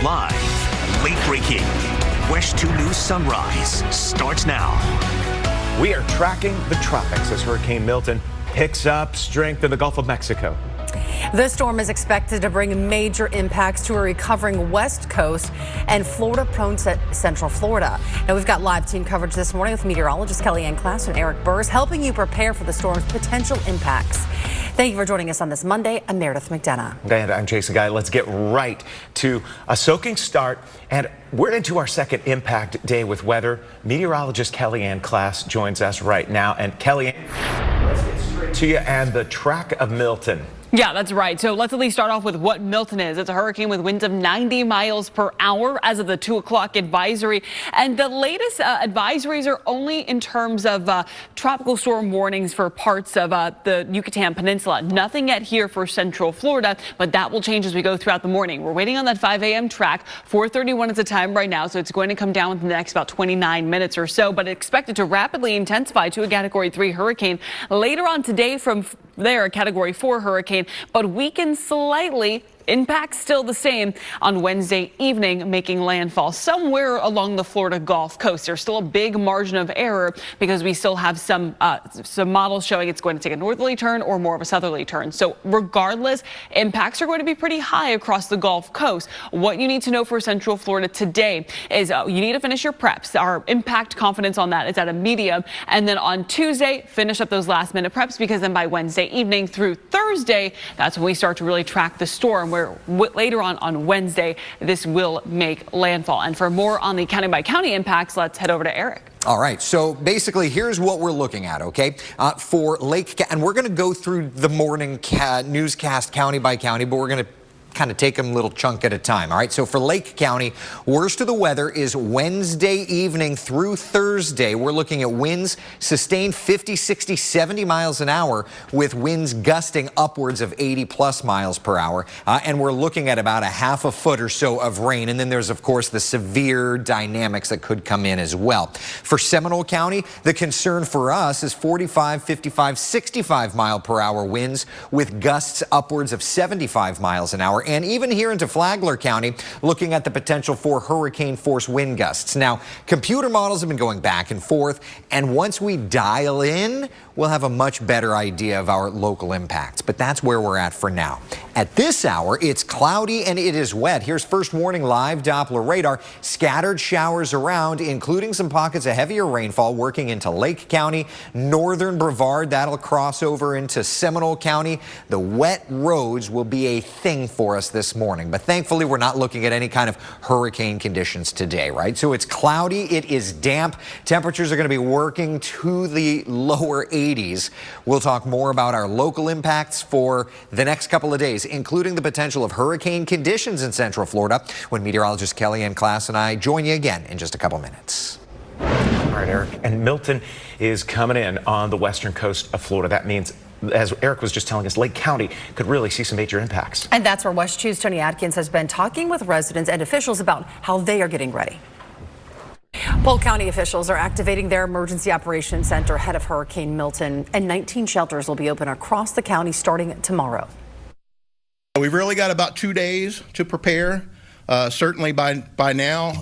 Live, late breaking. WESH 2 News Sunrise starts now. We are tracking the tropics as Hurricane Milton picks up strength in the Gulf of Mexico. The storm is expected to bring major impacts to a recovering west coast and Florida-prone central Florida. Now, we've got live team coverage this morning with meteorologist Kellyanne Klass and Eric Burrs helping you prepare for the storm's potential impacts. Thank you for joining us on this Monday. I'm Meredith McDonough. And I'm Jason Guy. Let's get right to a soaking start. And we're into our second impact day with weather. Meteorologist Kellyanne Klass joins us right now. And Kellyanne, let's get straight to you and the track of Milton. Yeah, that's right. So let's at least start off with what Milton is. It's a hurricane with winds of 90 miles per hour as of the 2 o'clock advisory. And the latest advisories are only in terms of tropical storm warnings for parts of the Yucatan Peninsula. Nothing yet here for central Florida, but that will change as we go throughout the morning. We're waiting on that 5 a.m. track. 4:31 is the time right now, so it's going to come down within the next about 29 minutes or so, but expected to rapidly intensify to a Category 3 hurricane later on today. From there, a Category 4 hurricane, but weaken slightly. Impact still the same on Wednesday evening, making landfall somewhere along the Florida Gulf Coast. There's still a big margin of error because we still have some models showing it's going to take a northerly turn or more of a southerly turn. So regardless, impacts are going to be pretty high across the Gulf Coast. What you need to know for central Florida today is you need to finish your preps. Our impact confidence on that is at a medium. And then on Tuesday, finish up those last minute preps, because then by Wednesday evening through Thursday, that's when we start to really track the storm, where later on Wednesday, this will make landfall. And for more on the county by county impacts, let's head over to Eric. All right, so basically, here's what we're looking at, okay? For Lake, and we're going to go through the morning newscast county by county, but we're going to kind of take them a little chunk at a time. All right, so for Lake County, worst of the weather is Wednesday evening through Thursday. We're looking at winds sustained 50, 60, 70 miles an hour, with winds gusting upwards of 80 plus miles per hour. And we're looking at about a half a foot or so of rain. And then there's, of course, the severe dynamics that could come in as well. For Seminole County, the concern for us is 45, 55, 65 mile per hour winds with gusts upwards of 75 miles an hour. And even here into Flagler County, looking at the potential for hurricane force wind gusts. Now, computer models have been going back and forth, and once we dial in, we'll have a much better idea of our local impacts. But that's where we're at for now. At this hour, it's cloudy and it is wet. Here's first warning live Doppler radar. Scattered showers around, including some pockets of heavier rainfall working into Lake County, northern Brevard. That'll cross over into Seminole County. The wet roads will be a thing for us this morning. But thankfully, we're not looking at any kind of hurricane conditions today, right? So it's cloudy. It is damp. Temperatures are going to be working to the lower 80s. We'll talk more about our local impacts for the next couple of days, including the potential of hurricane conditions in central Florida, when meteorologist Kellyanne Klass and I join you again in just a couple minutes. All right, Eric. And Milton is coming in on the western coast of Florida. That means, as Eric was just telling us, Lake County could really see some major impacts. And that's where WESH 2's Tony Atkins has been talking with residents and officials about how they are getting ready. Polk County officials are activating their emergency operations center ahead of Hurricane Milton, and 19 shelters will be open across the county starting tomorrow. We've really got about 2 days to prepare. Certainly by now,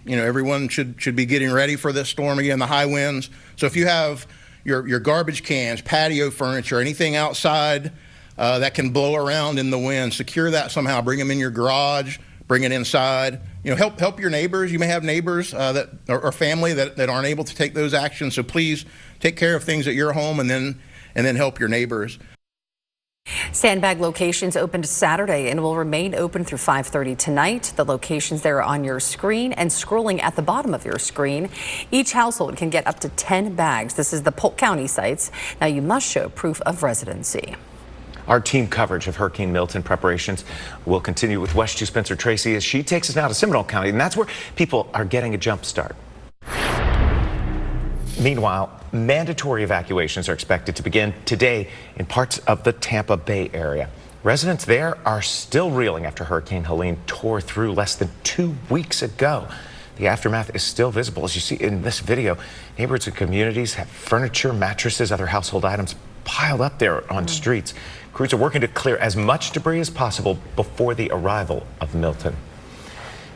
everyone should be getting ready for this storm again, the high winds. So if you have your garbage cans, patio furniture, anything outside that can blow around in the wind, secure that somehow. Bring them in your garage, bring it inside. Help your neighbors. You may have neighbors that or family that aren't able to take those actions. So please take care of things at your home and then help your neighbors. Sandbag locations opened Saturday and will remain open through 5:30 tonight. The locations there are on your screen and scrolling at the bottom of your screen. Each household can get up to 10 bags. This is the Polk County sites. Now you must show proof of residency. Our team coverage of Hurricane Milton preparations will continue with WESH 2 Spencer Tracy as she takes us now to Seminole County, and that's where people are getting a jump start. Meanwhile, mandatory evacuations are expected to begin today in parts of the Tampa Bay area. Residents there are still reeling after Hurricane Helene tore through less than 2 weeks ago. The aftermath is still visible. As you see in this video, neighborhoods and communities have furniture, mattresses, other household items piled up there on streets. Crews are working to clear as much debris as possible before the arrival of Milton.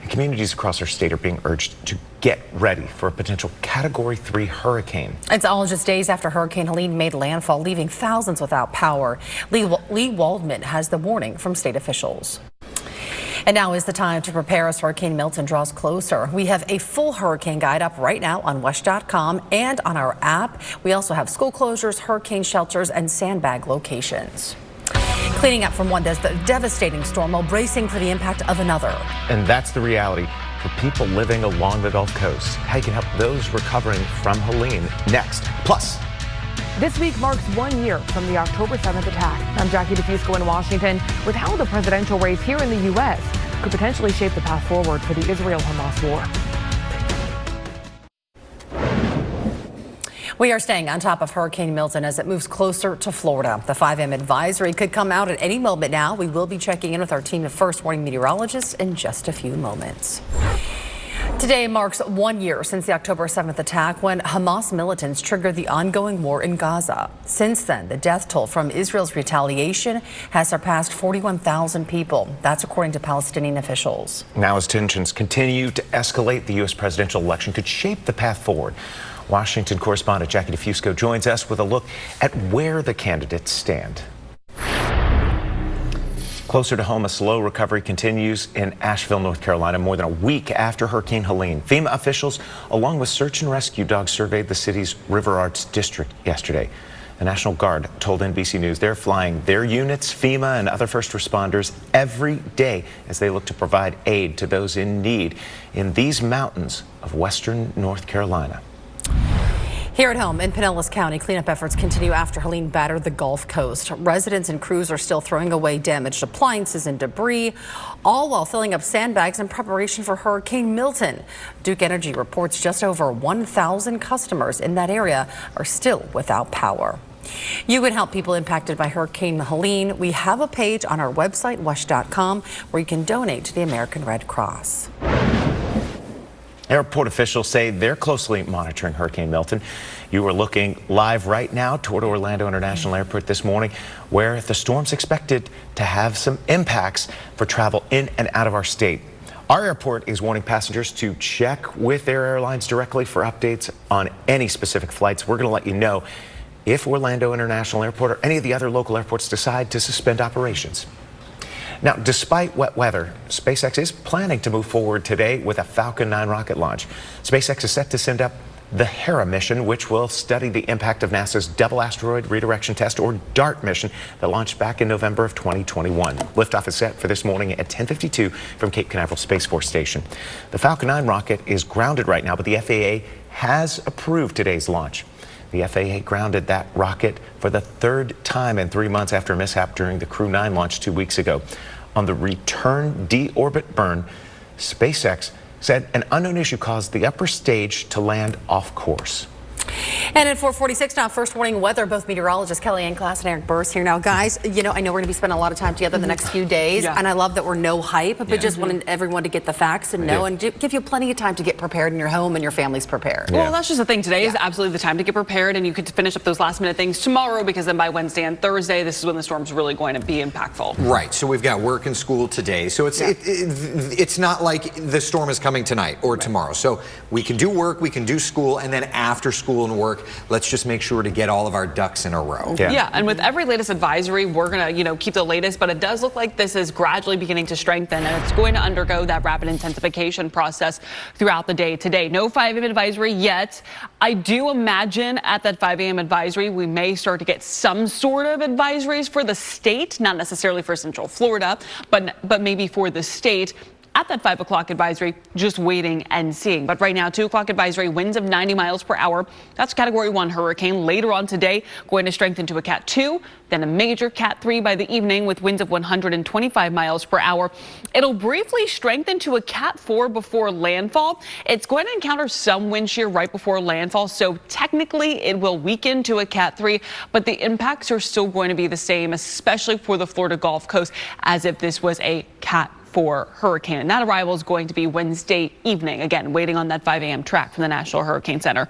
And communities across our state are being urged to get ready for a potential Category 3 hurricane. It's all just days after Hurricane Helene made landfall, leaving thousands without power. Lee Waldman has the warning from state officials. And now is the time to prepare as Hurricane Milton draws closer. We have a full hurricane guide up right now on WESH.com and on our app. We also have school closures, hurricane shelters, and sandbag locations. Cleaning up from one devastating storm while bracing for the impact of another. And that's the reality for people living along the Gulf Coast. How you can help those recovering from Helene next. Plus, this week marks 1 year from the October 7th attack. I'm Jackie DeFusco in Washington with how the presidential race here in the U.S. could potentially shape the path forward for the Israel-Hamas war. We are staying on top of Hurricane Milton as it moves closer to Florida. The 5 a.m. advisory could come out at any moment now. We will be checking in with our team of first warning meteorologists in just a few moments. Today marks 1 year since the October 7th attack when Hamas militants triggered the ongoing war in Gaza. Since then, the death toll from Israel's retaliation has surpassed 41,000 people. That's according to Palestinian officials. now as tensions continue to escalate, the U.S. presidential election could shape the path forward. Washington correspondent Jackie DeFusco joins us with a look at where the candidates stand. Closer to home, a slow recovery continues in Asheville, North Carolina, more than a week after Hurricane Helene. FEMA officials, along with search and rescue dogs, surveyed the city's River Arts district yesterday. The National Guard told NBC News they're flying their units, FEMA, and other first responders every day as they look to provide aid to those in need in these mountains of western North Carolina. Here at home in Pinellas County, cleanup efforts continue after Helene battered the Gulf Coast. Residents and crews are still throwing away damaged appliances and debris, all while filling up sandbags in preparation for Hurricane Milton. Duke Energy reports just over 1,000 customers in that area are still without power. You can help people impacted by Hurricane Helene. We have a page on our website, WESH.com, where you can donate to the American Red Cross. Airport officials say they're closely monitoring Hurricane Milton. You are looking live right now toward Orlando International Airport this morning, where the storm's expected to have some impacts for travel in and out of our state. Our airport is warning passengers to check with their airlines directly for updates on any specific flights. We're going to let you know if Orlando International Airport or any of the other local airports decide to suspend operations. Now, despite wet weather, SpaceX is planning to move forward today with a Falcon 9 rocket launch. SpaceX is set to send up the Hera mission, which will study the impact of NASA's Double Asteroid Redirection Test, or DART mission, that launched back in November of 2021. Liftoff is set for this morning at 10:52 from Cape Canaveral Space Force Station. The Falcon 9 rocket is grounded right now, but the FAA has approved today's launch. The FAA grounded that rocket for the third time in 3 months after a mishap during the Crew 9 launch 2 weeks ago. On the return deorbit burn, SpaceX said an unknown issue caused the upper stage to land off course. And at 4:46 now, first warning weather. Both meteorologists Kellyanne Klass and Eric Burris here now. Guys, you know, I know we're going to be spending a lot of time together the next few days, and I love that we're no hype, but just wanted everyone to get the facts and know, and give you plenty of time to get prepared in your home and your family's prepared. Well, that's just the thing. Today is absolutely the time to get prepared, and you could finish up those last minute things tomorrow, because then by Wednesday and Thursday, this is when the storm's really going to be impactful. Right. So we've got work and school today. So it's not like the storm is coming tonight or tomorrow. So we can do work, we can do school, and then after school and work, let's just make sure to get all of our ducks in a row. Yeah, and with every latest advisory, we're going to, keep the latest, but it does look like this is gradually beginning to strengthen, and it's going to undergo that rapid intensification process throughout the day today. No 5 a.m. advisory yet. I do imagine at that 5 a.m. advisory, we may start to get some sort of advisories for the state, not necessarily for Central Florida, but maybe for the state. At that 5 o'clock advisory, just waiting and seeing. But right now, 2 o'clock advisory, winds of 90 miles per hour. That's Category 1 hurricane. Later on today, going to strengthen to a Cat 2, then a major Cat 3 by the evening with winds of 125 miles per hour. It'll briefly strengthen to a Cat 4 before landfall. It's going to encounter some wind shear right before landfall, so technically it will weaken to a Cat 3, but the impacts are still going to be the same, especially for the Florida Gulf Coast, as if this was a Cat 4 hurricane. And that arrival is going to be Wednesday evening. Again, waiting on that 5 a.m. track from the National Hurricane Center.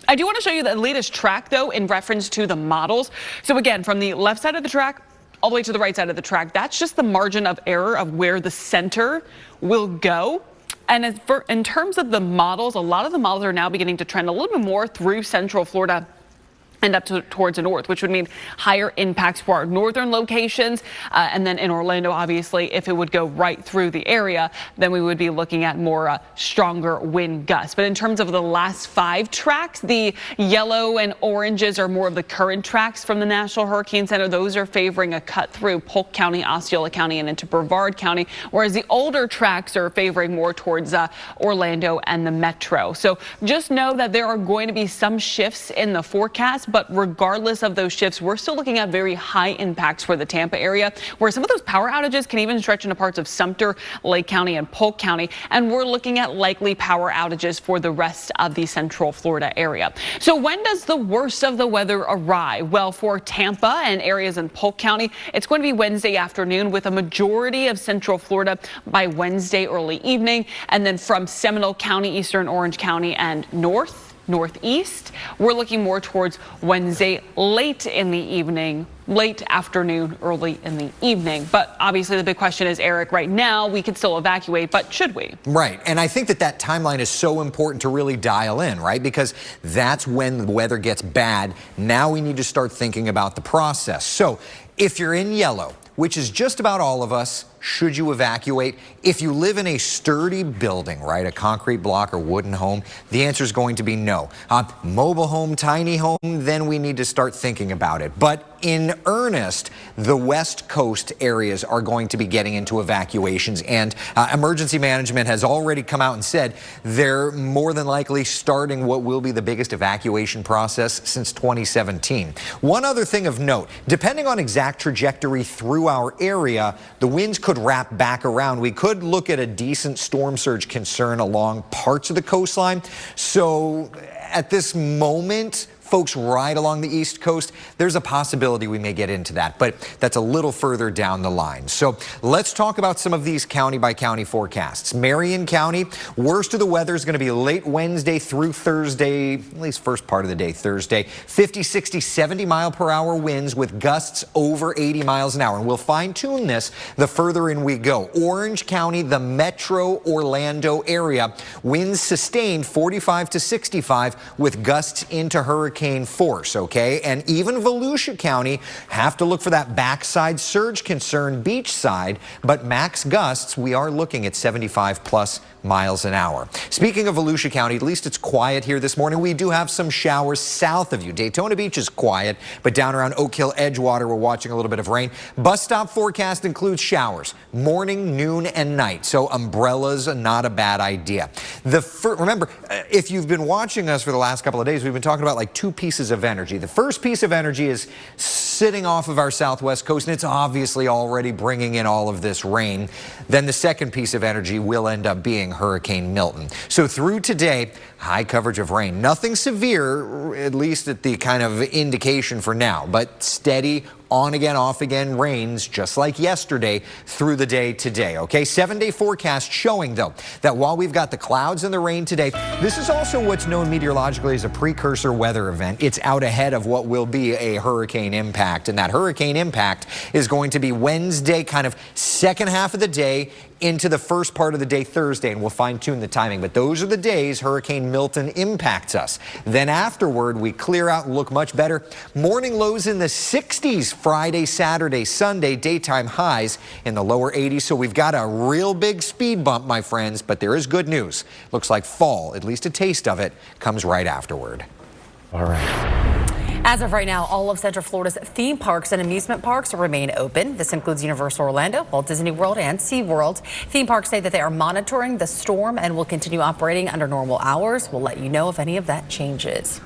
I do want to show you the latest track, though, in reference to the models. So again, from the left side of the track all the way to the right side of the track, that's just the margin of error of where the center will go. And in terms of the models, a lot of the models are now beginning to trend a little bit more through central Florida and up towards the north, which would mean higher impacts for our northern locations. And then in Orlando, obviously, if it would go right through the area, then we would be looking at more stronger wind gusts. But in terms of the last 5 tracks, the yellow and oranges are more of the current tracks from the National Hurricane Center. Those are favoring a cut through Polk County, Osceola County, and into Brevard County, whereas the older tracks are favoring more towards Orlando and the metro. So just know that there are going to be some shifts in the forecast, but regardless of those shifts, we're still looking at very high impacts for the Tampa area, where some of those power outages can even stretch into parts of Sumter, Lake County, and Polk County. And we're looking at likely power outages for the rest of the central Florida area. So when does the worst of the weather arrive? Well, for Tampa and areas in Polk County, it's going to be Wednesday afternoon, with a majority of central Florida by Wednesday early evening. And then from Seminole County, Eastern Orange County, and northeast, we're looking more towards Wednesday late in the evening, late afternoon, early in the evening. But obviously the big question is, Eric, right now we could still evacuate, but should we? Right. And I think that timeline is so important to really dial in, right? Because that's when the weather gets bad. Now we need to start thinking about the process. So if you're in yellow, which is just about all of us, should you evacuate? If you live in a sturdy building, right, a concrete block or wooden home, the answer is going to be no. Mobile home, tiny home, then we need to start thinking about it. But in earnest, the West Coast areas are going to be getting into evacuations, and emergency management has already come out and said they're more than likely starting what will be the biggest evacuation process since 2017. One other thing of note, depending on exact trajectory through our area, the winds could wrap back around. We could look at a decent storm surge concern along parts of the coastline. So at this moment, folks right along the East Coast, there's a possibility we may get into that, but that's a little further down the line. So let's talk about some of these county by county forecasts. Marion County, worst of the weather is going to be late Wednesday through Thursday, at least first part of the day Thursday. 50, 60, 70 mile per hour winds with gusts over 80 miles an hour. And we'll fine tune this the further in we go. Orange County, the metro Orlando area, winds sustained 45 to 65 with gusts into hurricane force, okay? And even Volusia County, have to look for that backside surge concern beachside, but max gusts, we are looking at 75 plus miles an hour. Speaking of Volusia County, at least it's quiet here this morning. We do have some showers south of you. Daytona Beach is quiet, but down around Oak Hill, Edgewater, we're watching a little bit of rain. Bus stop forecast includes showers morning, noon, and night. So umbrellas are not a bad idea. Remember, if you've been watching us for the last couple of days, we've been talking about like 2 pieces of energy. The first piece of energy is sitting off of our southwest coast, and it's obviously already bringing in all of this rain. Then the second piece of energy will end up being Hurricane Milton. So through today, high coverage of rain. Nothing severe, at least at the kind of indication for now, but steady on again, off again rains, just like yesterday through the day today, okay? 7-day forecast showing, though, that while we've got the clouds and the rain today, this is also what's known meteorologically as a precursor weather event. It's out ahead of what will be a hurricane impact, and that hurricane impact is going to be Wednesday, kind of second half of the day into the first part of the day Thursday, and we'll fine-tune the timing. But those are the days Hurricane Milton impacts us. Then afterward, we clear out and look much better. Morning lows in the 60s Friday, Saturday, Sunday. Daytime highs in the lower 80s. So we've got a real big speed bump, my friends, but there is good news. Looks like fall, at least a taste of it, comes right afterward. All right. As of right now, all of Central Florida's theme parks and amusement parks remain open. This includes Universal Orlando, Walt Disney World, and SeaWorld. Theme parks say that they are monitoring the storm and will continue operating under normal hours. We'll let you know if any of that changes.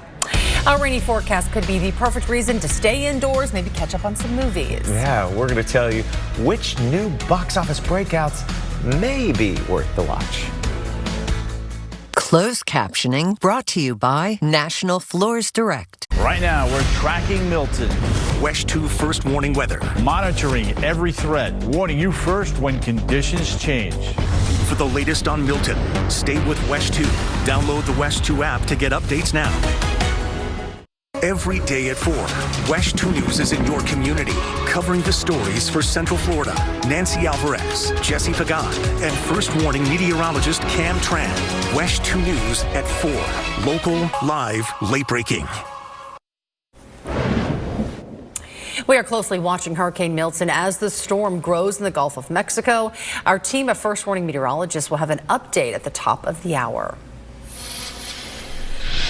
A rainy forecast could be the perfect reason to stay indoors, maybe catch up on some movies. Yeah, we're going to tell you which new box office breakouts may be worth the watch. Closed captioning brought to you by National Floors Direct. Right now, we're tracking Milton. WESH 2 first warning weather. Monitoring every threat. Warning you first when conditions change. For the latest on Milton, stay with WESH 2. Download the WESH 2 app to get updates now. every day at 4. WESH 2 News is in your community, covering the stories for Central Florida. Nancy Alvarez, Jesse Pagan, and First Warning meteorologist Cam Tran. WESH 2 News at 4. Local, live, late breaking. We are closely watching Hurricane Milton as the storm grows in the Gulf of Mexico. Our team of First Warning meteorologists will have an update at the top of the hour.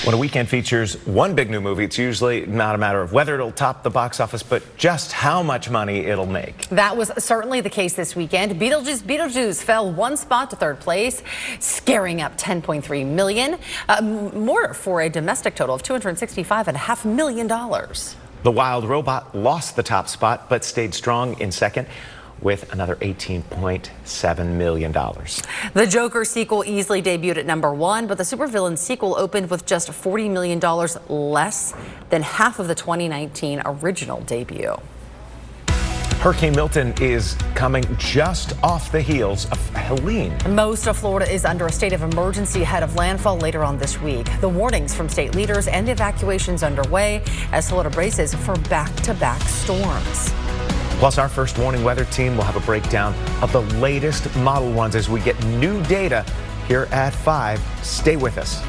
When a weekend features one big new movie, it's usually not a matter of whether it'll top the box office, but just how much money it'll make. That was certainly the case this weekend. Beetlejuice fell one spot to third place, scaring up $10.3 million, more for a domestic total of $265.5 million. The Wild Robot lost the top spot, but stayed strong in second with another $18.7 million. The Joker sequel easily debuted at #1, but the supervillain sequel opened with just $40 million less than half of the 2019 original debut. Hurricane Milton is coming just off the heels of Helene. Most of Florida is under a state of emergency ahead of landfall later on this week. The warnings from state leaders and evacuations underway as Florida braces for back-to-back storms. Plus, our First Warning weather team will have a breakdown of the latest model ones as we get new data here at 5. Stay with us.